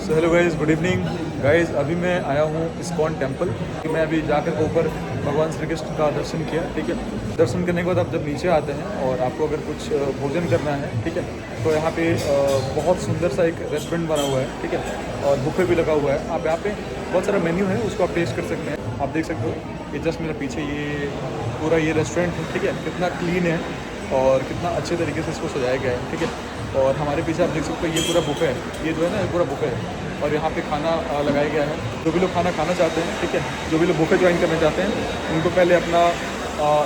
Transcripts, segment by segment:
So hello guys, good evening guys. अभी मैं आया हूँ इस्कॉन टेम्पल। मैं अभी जाकर ऊपर भगवान श्री कृष्ण का दर्शन किया, ठीक है। दर्शन करने के बाद आप जब नीचे आते हैं और आपको अगर कुछ भोजन करना है, ठीक है, तो यहाँ पे बहुत सुंदर सा एक रेस्टोरेंट बना हुआ है, ठीक है, और बुफे भी लगा हुआ है। आप यहाँ पे बहुत सारा मेन्यू है, उसको आप टेस्ट कर सकते हैं। आप देख सकते हो ये जस्ट मेरे पीछे ये पूरा ये रेस्टोरेंट है, ठीक है, कितना क्लीन है और कितना अच्छे तरीके से इसको सजाया गया है, ठीक है। और हमारे पीछे आप देख सकते हो ये पूरा बुफे है, ये जो है ना ये पूरा बुफे है। और यहाँ पे खाना लगाया गया है। जो भी लोग खाना खाना चाहते हैं, ठीक है, जो भी लोग बुफे ज्वाइन करना चाहते हैं, उनको पहले अपना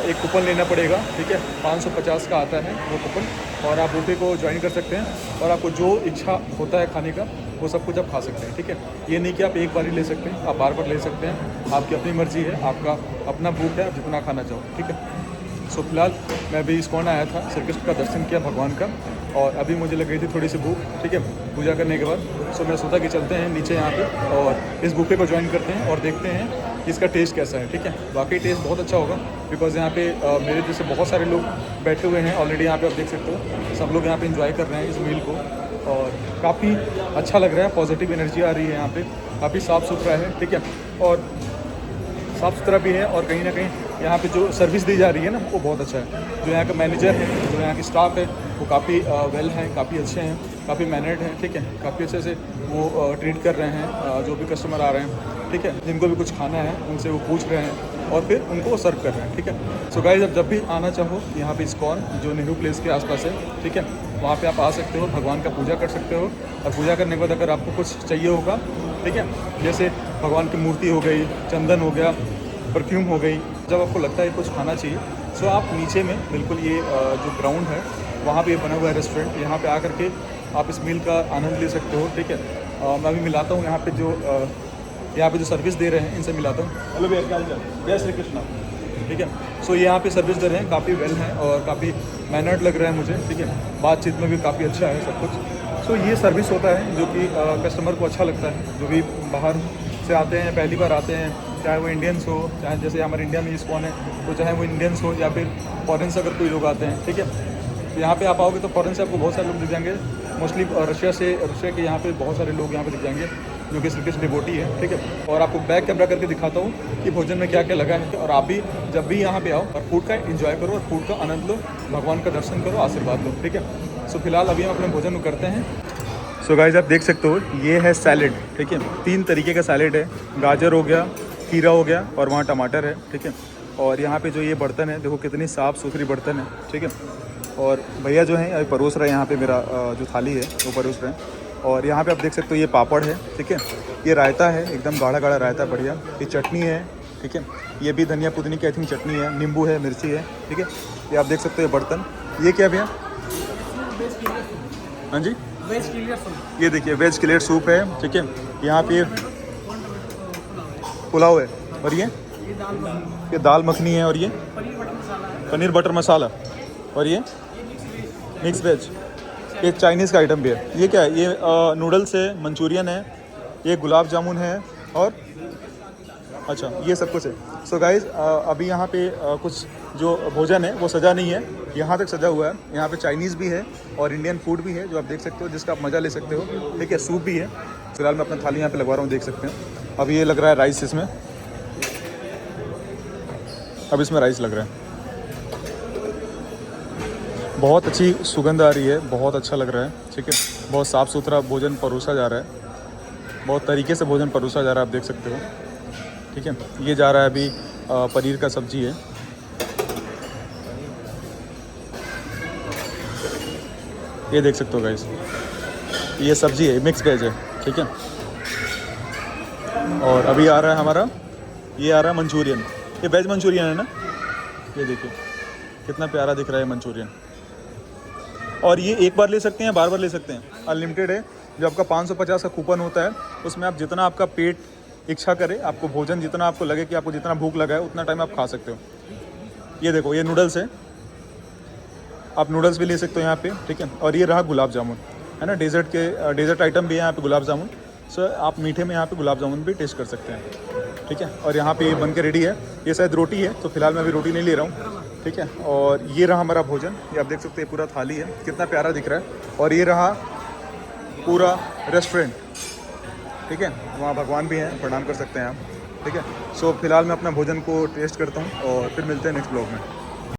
एक कूपन लेना पड़ेगा, ठीक है। 550 का आता है वो कूपन, और आप बुफे को ज्वाइन कर सकते हैं। और आपको जो इच्छा होता है खाने का वो सब कुछ आप खा सकते हैं, ठीक है। ये नहीं कि आप एक बार ही ले सकते हैं, आप बार बार ले सकते हैं। आपकी अपनी मर्ज़ी है, आपका अपना भूख है, आप जितना खाना चाहो, ठीक है। सो फिलहाल मैं अभी इस्कॉन आया था, श्री कृष्ण का दर्शन किया भगवान का, और अभी मुझे लग गई थी थोड़ी सी भूख, ठीक है, पूजा करने के बाद। सो मैं सोचा कि चलते हैं नीचे यहाँ पे और इस बुफे को ज्वाइन करते हैं और देखते हैं कि इसका टेस्ट कैसा है, ठीक है। वाकई टेस्ट बहुत अच्छा होगा, बिकॉज़ यहाँ पे मेरे जैसे बहुत सारे लोग बैठे हुए हैं ऑलरेडी। यहाँ पे आप देख सकते हो सब लोग यहाँ पे इंजॉय कर रहे हैं इस मील को, और काफ़ी अच्छा लग रहा है, पॉजिटिव एनर्जी आ रही है यहाँ पे। काफ़ी साफ़ सुथरा है, ठीक है, और साफ़ सुथरा भी है। और कहीं ना कहीं यहाँ पे जो सर्विस दी जा रही है ना वो बहुत अच्छा है। जो यहाँ का मैनेजर है, जो यहाँ की स्टाफ है, वो काफ़ी वेल हैं, काफ़ी अच्छे हैं, काफ़ी मैनर्ड हैं, ठीक है। काफ़ी अच्छे से वो ट्रीट कर रहे हैं जो भी कस्टमर आ रहे हैं, ठीक है। जिनको भी कुछ खाना है उनसे वो पूछ रहे हैं और फिर उनको वो सर्व कर रहे हैं, ठीक है। सो गाइस, अब जब भी आना चाहो यहाँ पे इस्कॉन जो नेहरू प्लेस के आसपास है, ठीक है, वहाँ पे आप आ सकते हो, भगवान का पूजा कर सकते हो। और पूजा करने के बाद अगर आपको कुछ चाहिए होगा, ठीक है, जैसे भगवान की मूर्ति हो गई, चंदन हो गया, परफ्यूम हो गई, जब आपको लगता है कुछ खाना चाहिए, सो आप नीचे में बिल्कुल ये जो ग्राउंड है वहाँ पे ये बना हुआ है रेस्टोरेंट, यहाँ पे आकर के आप इस मील का आनंद ले सकते हो, ठीक है। मैं अभी मिलाता हूँ यहाँ पे जो सर्विस दे रहे हैं इनसे मिलाता हूँ। हेलो भैया, क्या हाल चाल? जय श्री कृष्णा, ठीक है। सो ये यहाँ पे सर्विस दे रहे हैं, काफ़ी वेल हैं और काफ़ी मैनर्ड लग रहा है मुझे, ठीक है। बातचीत में भी काफ़ी अच्छा है सब कुछ। सो ये सर्विस होता है जो कि कस्टमर को अच्छा लगता है, जो भी बाहर से आते हैं, पहली बार आते हैं, चाहे वो इंडियंस हो, चाहे जैसे हमारे इंडिया में इस्कॉन है, तो चाहे वो इंडियंस हो या फिर फॉरेन से अगर कोई लोग आते हैं, ठीक है। तो यहाँ पे आप आओगे तो फॉरेन से आपको बहुत सारे लोग दिख जाएंगे, मोस्टली रशिया के यहाँ पे बहुत सारे लोग यहाँ पे दिख जाएंगे जो कि श्री कृष्ण डिवोटी है, ठीक है। और आपको बैक कैमरा करके दिखाता हूँ कि भोजन में क्या क्या लगा है। और आप भी जब भी यहाँ पे आओ और फूड का एंजॉय करो और फूड का आनंद लो, भगवान का दर्शन करो, आशीर्वाद लो, ठीक है। सो फिलहाल अभी हम अपने भोजन को करते हैं। सो गाइस, आप देख सकते हो ये है सैलेड, ठीक है। 3 तरीके का सैलेड है, गाजर हो गया, खीरा हो गया और वहाँ टमाटर है, ठीक है। और यहाँ पे जो ये बर्तन है, देखो कितनी साफ़ सुथरी बर्तन है, ठीक है। और भैया जो हैं अभी परोस रहे हैं, यहाँ पे मेरा जो थाली है वो परोस रहे हैं। और यहाँ पे आप देख सकते हो ये पापड़ है, ठीक है। ये रायता है, एकदम गाढ़ा गाढ़ा रायता, बढ़िया। ये चटनी है, ठीक है। ये भी धनिया पुदीने की आई थिंक चटनी है, नींबू है, मिर्ची है, ठीक है। ये आप देख सकते हो ये बर्तन। ये क्या भैया? हाँ जी, वेज क्लियर सूप। ये देखिए वेज क्लियर सूप है, ठीक है। यहाँ पे पुलाव है, और ये दाल मखनी है, और ये पनीर बटर मसाला, और ये मिक्स वेज। ये चाइनीज़ का आइटम भी है। ये क्या है? ये नूडल्स है, मंचूरियन है, ये गुलाब जामुन है, और अच्छा ये सब कुछ है। सो गाइज़, अभी यहाँ पे कुछ जो भोजन है वो सजा नहीं है, यहाँ तक सजा हुआ है। यहाँ पे चाइनीज़ भी है और इंडियन फूड भी है जो आप देख सकते हो, जिसका आप मज़ा ले सकते हो, ठीक है। सूप भी है। फिलहाल मैं अपना थाली यहाँ पे लगवा रहा हूँ, देख सकते हैं। अब ये लग रहा है राइस इसमें, अब इसमें राइस लग रहा है। बहुत अच्छी सुगंध आ रही है, बहुत अच्छा लग रहा है, ठीक है। बहुत साफ़ सुथरा भोजन परोसा जा रहा है, बहुत तरीके से भोजन परोसा जा रहा है, आप देख सकते हो, ठीक है। ये जा रहा है अभी पनीर का सब्जी है, ये देख सकते हो गाइस। ये सब्जी है, मिक्स वेज है, ठीक है। और अभी आ रहा है हमारा, ये आ रहा है मंचूरियन। ये वेज मंचूरियन है ना, ये देखिए कितना प्यारा दिख रहा है मंचूरियन। और ये एक बार ले सकते हैं, बार बार ले सकते हैं, अनलिमिटेड है। जो आपका 550 का कूपन होता है, उसमें आप जितना आपका पेट इच्छा करे, आपको भोजन जितना आपको लगे कि आपको जितना भूख लगा है उतना टाइम आप खा सकते हो। ये देखो ये नूडल्स है, आप नूडल्स भी ले सकते हो यहाँ पे, ठीक है। और ये रहा गुलाब जामुन, है ना, डेजर्ट आइटम भी है यहाँ पे, गुलाब जामुन। सो आप मीठे में यहाँ पे गुलाब जामुन भी टेस्ट कर सकते हैं, ठीक है। और यहाँ पे ये बन के रेडी है, ये शायद रोटी है, तो फिलहाल मैं अभी रोटी नहीं ले रहा हूँ, ठीक है। और ये रहा हमारा भोजन, ये आप देख सकते हैं पूरा थाली है, कितना प्यारा दिख रहा है। और ये रहा पूरा रेस्टोरेंट, ठीक है। वहाँ भगवान भी हैं, प्रणाम कर सकते हैं आप, ठीक है। सो फिलहाल मैं अपना भोजन को टेस्ट करता हूँ और फिर मिलते हैं नेक्स्ट ब्लॉग में।